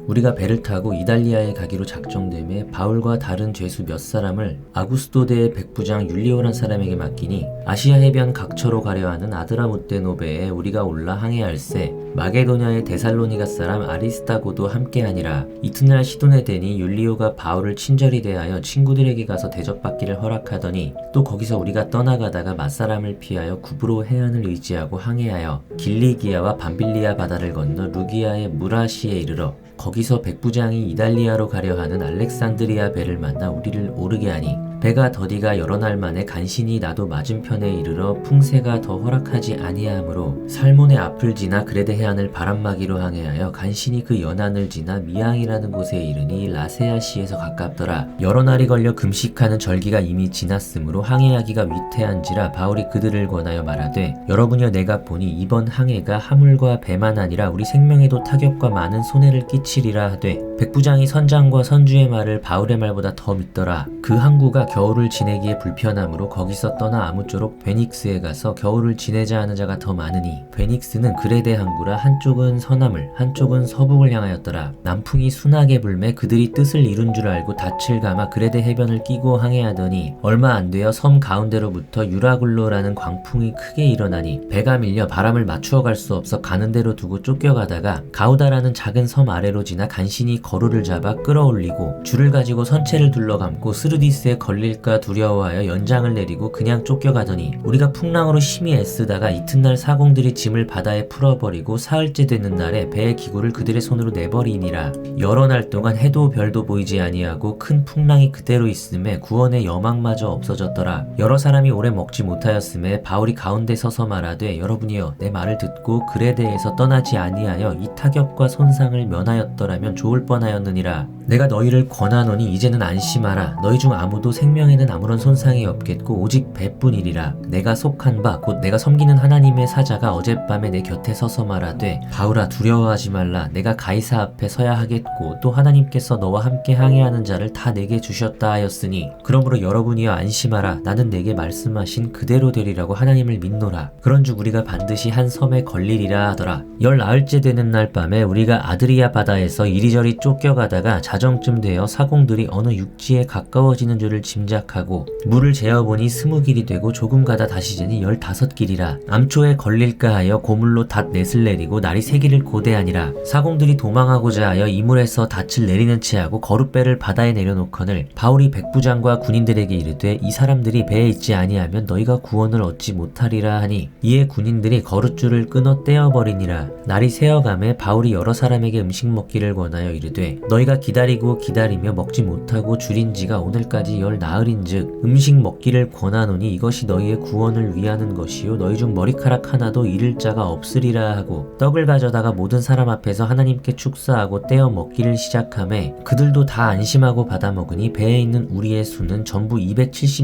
우리가 배를 타고 이달리아에 가기로 작정됨에 바울과 다른 죄수 몇 사람을 아구스토대의 백부장 율리오란 사람에게 맡기니 아시아 해변 각처로 가려 하는 아드라무떼노베에 우리가 올라 항해할세 마게도냐의 데살로니가 사람 아리스타고도 함께하니라. 이튿날 시돈에 대니 율리오가 바울을 친절히 대하여 친구들에게 가서 대접받기를 허락하더니 또 거기서 우리가 떠나가다가 맞사람을 피하여 구브로 해안을 의지하고 항해하여 길리기아와 밤빌리아 바다를 건너 루기아의 무라시에 이르러 거기서 백부장이 이달리아로 가려 하는 알렉산드리아 배를 만나 우리를 오르게 하니 배가 더디가 여러 날 만에 간신히 나도 맞은편에 이르러 풍세가 더 허락하지 아니하므로 살몬의 앞을 지나 그레데 해안을 바람막이로 항해하여 간신히 그 연안을 지나 미앙이라는 곳에 이르니 라세아시에서 가깝더라. 여러 날이 걸려 금식하는 절기가 이미 지났으므로 항해하기가 위태한지라 바울이 그들을 권하여 말하되 여러분이여 내가 보니 이번 항해가 하물과 배만 아니라 우리 생명에도 타격과 많은 손해를 끼치리라 하되 백부장이 선장과 선주의 말을 바울의 말보다 더 믿더라. 그 항구가 겨울을 지내기에 불편하므로 거기서 떠나 아무쪼록 베닉스에 가서 겨울을 지내자 하는 자가 더 많으니 베닉스는 그레데 항구라 한쪽은 서남을 한쪽은 서북을 향하였더라. 남풍이 순하게 불매 그들이 뜻을 이룬 줄 알고 닻을 감아 그레데 해변을 끼고 항해하더니 얼마 안 되어 섬 가운데로부터 유라굴로라는 광풍이 크게 일어나니 배가 밀려 바람을 맞추어 갈 수 없어 가는 대로 두고 쫓겨가다가 가우다라는 작은 섬 아래로 지나 간신히 거루를 잡아 끌어올리고 줄을 가지고 선체를 둘러감고 스르디스에 걸릴까 두려워하여 연장을 내리고 그냥 쫓겨가더니 우리가 풍랑으로 심히 애쓰다가 이튿날 사공들이 짐을 바다에 풀어버리고 사흘째 되는 날에 배의 기구를 그들의 손으로 내버리니라. 여러 날 동안 해도 별도 보이지 아니하고 큰 풍랑이 그대로 있음에 구원의 여망마저 없어졌더라. 여러 사람이 오래 먹지 못하였음에 바울이 가운데 서서 말하되 여러분이여 내 말을 듣고 그레데에서 떠나지 아니하여 이 타격과 손상을 면하였더라면 좋을 뻔하였느니라. 내가 너희를 권하노니 이제는 안심하라. 너희 중 아무도 생명에는 아무런 손상이 없겠고 오직 배뿐이리라. 내가 속한 바 곧 내가 섬기는 하나님의 사자가 어젯밤에 내 곁에 서서 말하되 바울아 두려워하지 말라. 내가 가이사 앞에 서야 하겠고 또 하나님께서 너와 함께 항해하는 자를 다 내게 주셨다 하였으니 그러므로 여러분이여 안심하라. 나는 내게 말씀하신 그대로 되리라고 하나님을 믿노라. 그런즉 우리가 반드시 한 섬에 걸리리라 하더라. 19일째 되는 날 밤에 우리가 아드리아 바다에서 이리저리 쫓겨가다가 자정쯤 되어 사공들이 어느 육지에 가까워지는 줄을 짐작하고 물을 재어보니 20길이 되고 조금 가다 다시 재니 15길이라. 암초에 걸릴까 하여 고물로 닷 넷을 내리고 날이 새기를 고대하니라. 사공들이 도망하고자 하여 이물에서 닻을 내리는 채하고 거룻배를 바다에 내려놓거늘 바울이 백부장과 군인들에게 이르되 이 사람들이 배에 있지 아니하면 너희가 구원을 얻지 못하리라 하니 이에 군인들이 거룻줄을 끊어 떼어버리니라. 날이 새어가매 바울이 여러 사람에게 음식 먹기를 권하여 이르되 너희가 기다리고 기다리며 먹지 못하고 줄인 지가 오늘까지 10나흘인즉 음식 먹기를 권하노니 이것이 너희의 구원을 위하는 것이요 너희 중 머리카락 하나도 잃을 자가 없으리라 하고 떡을 가져다가 모든 사람 앞에서 하나님께 축사하고 떼어 먹기를 시작하매 그들도 다 안심하고 받아 먹으니 배에 있는 우리의 수는 전부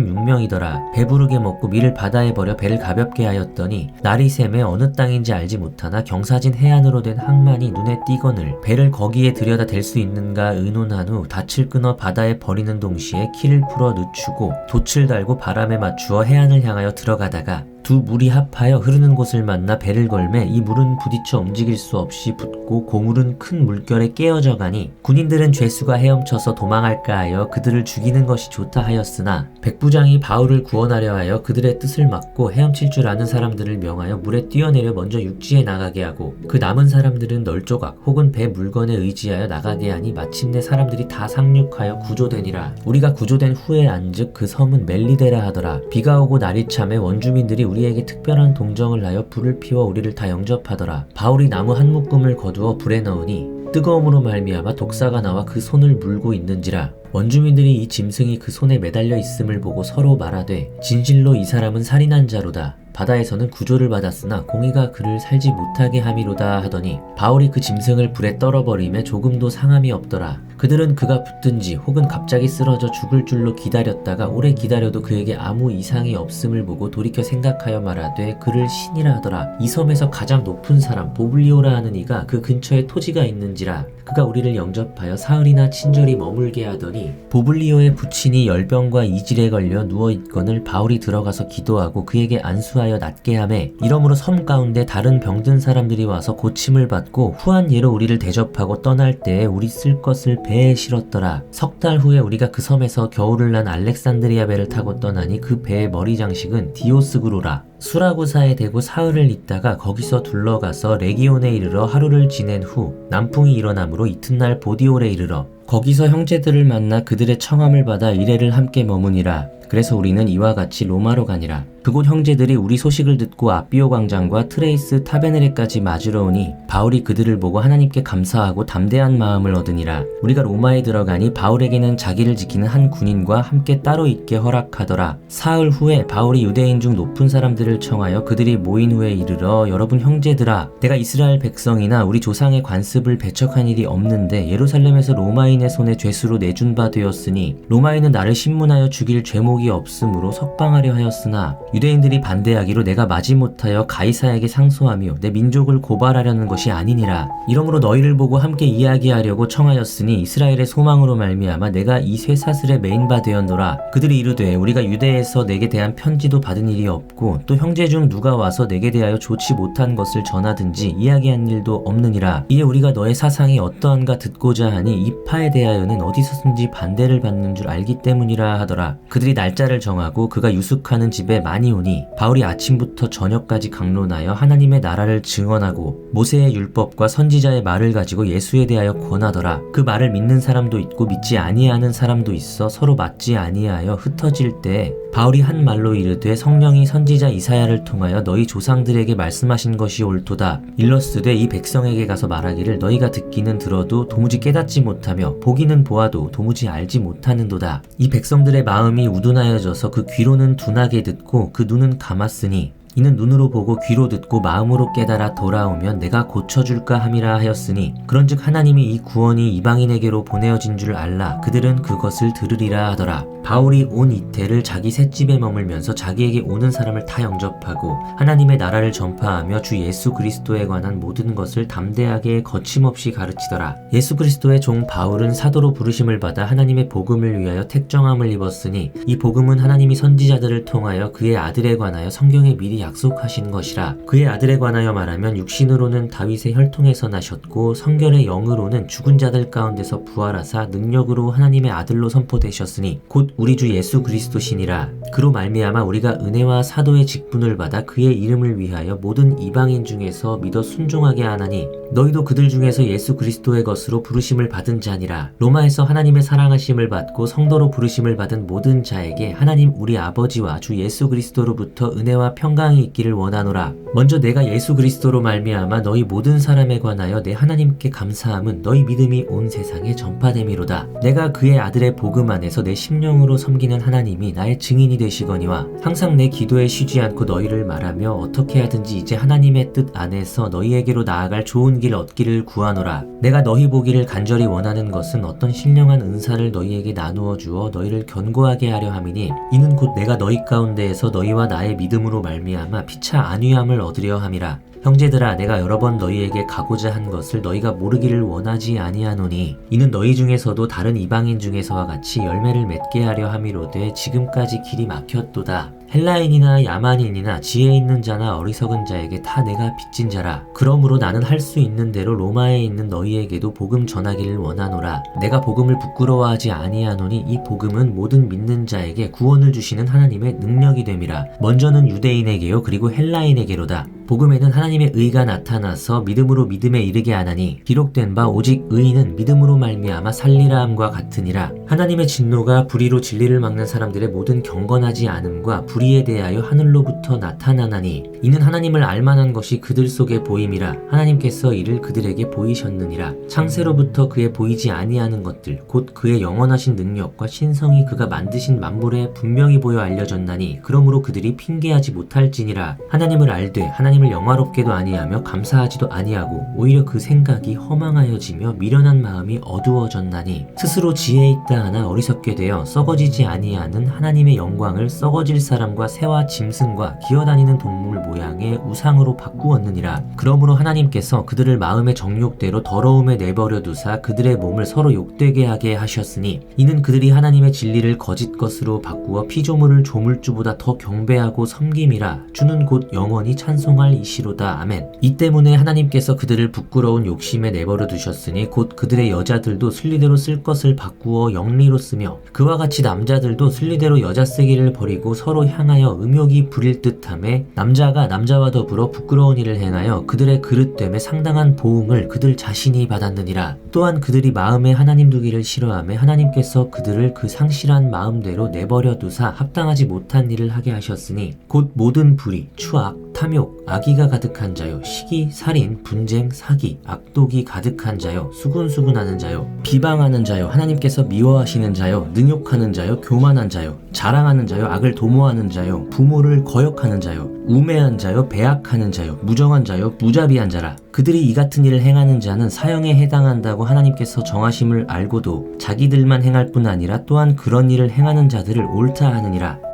276명이더라. 배부르게 먹고 밀을 바다에 버려 배를 가볍게 하였더니 날이 샘에 어느 땅인지 알지 못하나 경사진 해안으로 된 항만이 눈에 띄거늘 배를 거기에 들여다 댈 수 있는가 의논한 후 닻을 끊어 바다에 버리는 동시에 키를 풀어 늦추고 돛을 달고 바람에 맞추어 해안을 향하여 들어가다가 두 물이 합하여 흐르는 곳을 만나 배를 걸매 이 물은 부딪혀 움직일 수 없이 붙고 고물은 큰 물결에 깨어져 가니 군인들은 죄수가 헤엄쳐서 도망할까 하여 그들을 죽이는 것이 좋다 하였으나 백부장이 바울을 구원하려 하여 그들의 뜻을 막고 헤엄칠 줄 아는 사람들을 명하여 물에 뛰어내려 먼저 육지에 나가게 하고 그 남은 사람들은 널조각 혹은 배 물건에 의지하여 나가게 하니 마침내 사람들이 다 상륙하여 구조되니라. 우리가 구조된 후에 안즉 그 섬은 멜리데라 하더라. 비가 오고 날이 참에 원주민들이 우리에게 특별한 동정을 하여 불을 피워 우리를 다 영접하더라. 바울이 나무 한 묶음을 거두어 불에 넣으니 뜨거움으로 말미암아 독사가 나와 그 손을 물고 있는지라. 원주민들이 이 짐승이 그 손에 매달려 있음을 보고 서로 말하되 진실로 이 사람은 살인한 자로다. 바다에서는 구조를 받았으나 공의가 그를 살지 못하게 함이로다 하더니 바울이 그 짐승을 불에 떨어버림에 조금도 상함이 없더라. 그들은 그가 붙든지 혹은 갑자기 쓰러져 죽을 줄로 기다렸다가 오래 기다려도 그에게 아무 이상이 없음을 보고 돌이켜 생각하여 말하되 그를 신이라 하더라. 이 섬에서 가장 높은 사람 보블리오라 하는 이가 그 근처에 토지가 있는지라. 그가 우리를 영접하여 사흘이나 친절히 머물게 하더니 보블리오의 부친이 열병과 이질에 걸려 누워있거늘 바울이 들어가서 기도하고 그에게 안수하여 낫게 하매 이러므로 섬 가운데 다른 병든 사람들이 와서 고침을 받고 후한 예로 우리를 대접하고 떠날 때에 우리 쓸 것을 배에 실었더라. 석 달 후에 우리가 그 섬에서 겨울을 난 알렉산드리아 배를 타고 떠나니 그 배의 머리 장식은 디오스구로라. 수라구사에 대고 사흘을 있다가 거기서 둘러가서 레기온에 이르러 하루를 지낸 후 남풍이 일어나므로 이튿날 보디올에 이르러 거기서 형제들을 만나 그들의 청함을 받아 이레를 함께 머무니라. 그래서 우리는 이와 같이 로마로 가니라. 그곳 형제들이 우리 소식을 듣고 아비오 광장과 트레이스 타베네레까지 맞으러 오니 바울이 그들을 보고 하나님께 감사하고 담대한 마음을 얻으니라. 우리가 로마에 들어가니 바울에게는 자기를 지키는 한 군인과 함께 따로 있게 허락하더라. 사흘 후에 바울이 유대인 중 높은 사람들을 청하여 그들이 모인 후에 이르러 여러분 형제들아, 내가 이스라엘 백성이나 우리 조상의 관습을 배척한 일이 없는데 예루살렘에서 로마인의 손에 죄수로 내준 바 되었으니 로마인은 나를 신문하여 죽일 죄목이 없으므로 석방하려 하였으나 유대인들이 반대하기로 내가 마지못하여 가이사에게 상소하며 내 민족을 고발하려는 것이 아니니라. 이러므로 너희를 보고 함께 이야기하려고 청하였으니 이스라엘의 소망으로 말미암아 내가 이 쇠사슬에 매인 바 되었노라. 그들이 이르되 우리가 유대에서 내게 대한 편지도 받은 일이 없고 또 형제 중 누가 와서 내게 대하여 좋지 못한 것을 전하든지 이야기한 일도 없느니라. 이에 우리가 너의 사상이 어떠한가 듣고자 하니 이 파에 대하여는 어디서든지 반대를 받는 줄 알기 때문이라 하더라. 그들이 날짜를 정하고 그가 유숙하는 집에 많이 오니 바울이 아침부터 저녁까지 강론하여 하나님의 나라를 증언하고 모세의 율법과 선지자의 말을 가지고 예수에 대하여 권하더라. 그 말을 믿는 사람도 있고 믿지 아니하는 사람도 있어 서로 맞지 아니하여 흩어질 때에 바울이 한 말로 이르되 성령이 선지자 이사야를 통하여 너희 조상들에게 말씀하신 것이 옳도다. 일러스되 이 백성에게 가서 말하기를 너희가 듣기는 들어도 도무지 깨닫지 못하며 보기는 보아도 도무지 알지 못하는도다. 이 백성들의 마음이 우둔하여져서 그 귀로는 둔하게 듣고 그 눈은 감았으니 이는 눈으로 보고 귀로 듣고 마음으로 깨달아 돌아오면 내가 고쳐줄까 함이라 하였으니 그런즉 하나님이 이 구원이 이방인에게로 보내어진 줄 알라. 그들은 그것을 들으리라 하더라. 바울이 온 이태를 자기 셋집에 머물면서 자기에게 오는 사람을 다 영접하고 하나님의 나라를 전파하며 주 예수 그리스도에 관한 모든 것을 담대하게 거침없이 가르치더라. 예수 그리스도의 종 바울은 사도로 부르심을 받아 하나님의 복음을 위하여 택정함을 입었으니 이 복음은 하나님이 선지자들을 통하여 그의 아들에 관하여 성경에 미리 약속하신 것이라. 그의 아들에 관하여 말하면 육신으로는 다윗의 혈통에서 나셨고 성결의 영으로는 죽은 자들 가운데서 부활하사 능력으로 하나님의 아들로 선포되셨으니 곧 우리 주 예수 그리스도시니라. 그로 말미암아 우리가 은혜와 사도의 직분을 받아 그의 이름을 위하여 모든 이방인 중에서 믿어 순종하게 하나니 너희도 그들 중에서 예수 그리스도의 것으로 부르심을 받은 자니라. 로마에서 하나님의 사랑하심을 받고 성도로 부르심을 받은 모든 자에게 하나님 우리 아버지와 주 예수 그리스도로부터 은혜와 평강이 있기를 원하노라. 먼저 내가 예수 그리스도로 말미암아 너희 모든 사람에 관하여 내 하나님께 감사함은 너희 믿음이 온 세상에 전파됨이로다. 내가 그의 아들의 복음 안에서 내 심령으로 섬기는 하나님이 나의 증인이 되시거니와 항상 내 기도에 쉬지 않고 너희를 말하며 어떻게 하든지 이제 하나님의 뜻 안에서 너희에게로 나아갈 좋은 길 얻기를 구하노라. 내가 너희 보기를 간절히 원하는 것은 어떤 신령한 은사를 너희에게 나누어 주어 너희를 견고하게 하려 함이니 이는 곧 내가 너희 가운데에서 너희와 나의 믿음으로 말미암아 피차 안위함을 얻으려 함이라. 형제들아, 내가 여러 번 너희에게 가고자 한 것을 너희가 모르기를 원하지 아니하노니 이는 너희 중에서도 다른 이방인 중에서와 같이 열매를 맺게 하려 함이로되 지금까지 길이 막혔도다. 헬라인이나 야만인이나 지혜 있는 자나 어리석은 자에게 다 내가 빚진 자라. 그러므로 나는 할 수 있는 대로 로마에 있는 너희에게도 복음 전하기를 원하노라. 내가 복음을 부끄러워하지 아니하노니 이 복음은 모든 믿는 자에게 구원을 주시는 하나님의 능력이 됨이라. 먼저는 유대인에게요 그리고 헬라인에게로다. 복음에는 하나님의 의가 나타나서 믿음으로 믿음에 이르게 하나니 기록된 바 오직 의인은 믿음으로 말미암아 살리라 함과 같으니라. 하나님의 진노가 불의로 진리를 막는 사람들의 모든 경건하지 않음과 불의에 대하여 하늘로부터 나타나나니 이는 하나님을 알만한 것이 그들 속에 보임이라. 하나님께서 이를 그들에게 보이셨느니라. 창세로부터 그의 보이지 아니하는 것들 곧 그의 영원하신 능력과 신성이 그가 만드신 만물에 분명히 보여 알려졌나니 그러므로 그들이 핑계하지 못할지니라. 하나님을 알되 하나님 하나님을 영화롭게도 아니하며 감사하지도 아니하고 오히려 그 생각이 허망하여지며 미련한 마음이 어두워졌나니 스스로 지혜 있다 하나 어리석게 되어 썩어지지 아니하는 하나님의 영광을 썩어질 사람과 새와 짐승과 기어다니는 동물 모양의 우상으로 바꾸었느니라. 그러므로 하나님께서 그들을 마음의 정욕대로 더러움에 내버려 두사 그들의 몸을 서로 욕되게 하게 하셨으니 이는 그들이 하나님의 진리를 거짓 것으로 바꾸어 피조물을 조물주보다 더 경배하고 섬김이라. 주는 곧 영원히 찬송할 이시로다. 아멘. 이 때문에 하나님께서 그들을 부끄러운 욕심에 내버려 두셨으니 곧 그들의 여자들도 순리대로 쓸 것을 바꾸어 영리로 쓰며 그와 같이 남자들도 순리대로 여자 쓰기를 버리고 서로 향하여 음욕이 부릴 듯하며 남자가 남자와 더불어 부끄러운 일을 행하여 그들의 그릇됨에 상당한 보응을 그들 자신이 받았느니라. 또한 그들이 마음에 하나님 두기를 싫어하며 하나님께서 그들을 그 상실한 마음대로 내버려 두사 합당하지 못한 일을 하게 하셨으니 곧 모든 불의, 추악, 탐욕, 악의가 가득한 자요, 시기, 살인, 분쟁, 사기, 악독이 가득한 자요, 수군수군하는 자요, 비방하는 자요, 하나님께서 미워하시는 자요, 능욕하는 자요, 교만한 자요, 자랑하는 자요, 악을 도모하는 자요, 부모를 거역하는 자요, 우매한 자요, 배악하는 자요, 무정한 자요, 무자비한 자라. 그들이 이 같은 일을 행하는 자는 사형에 해당한다고 하나님께서 정하심을 알고도 자기들만 행할 뿐 아니라 또한 그런 일을 행하는 자들을 옳다 하느니라.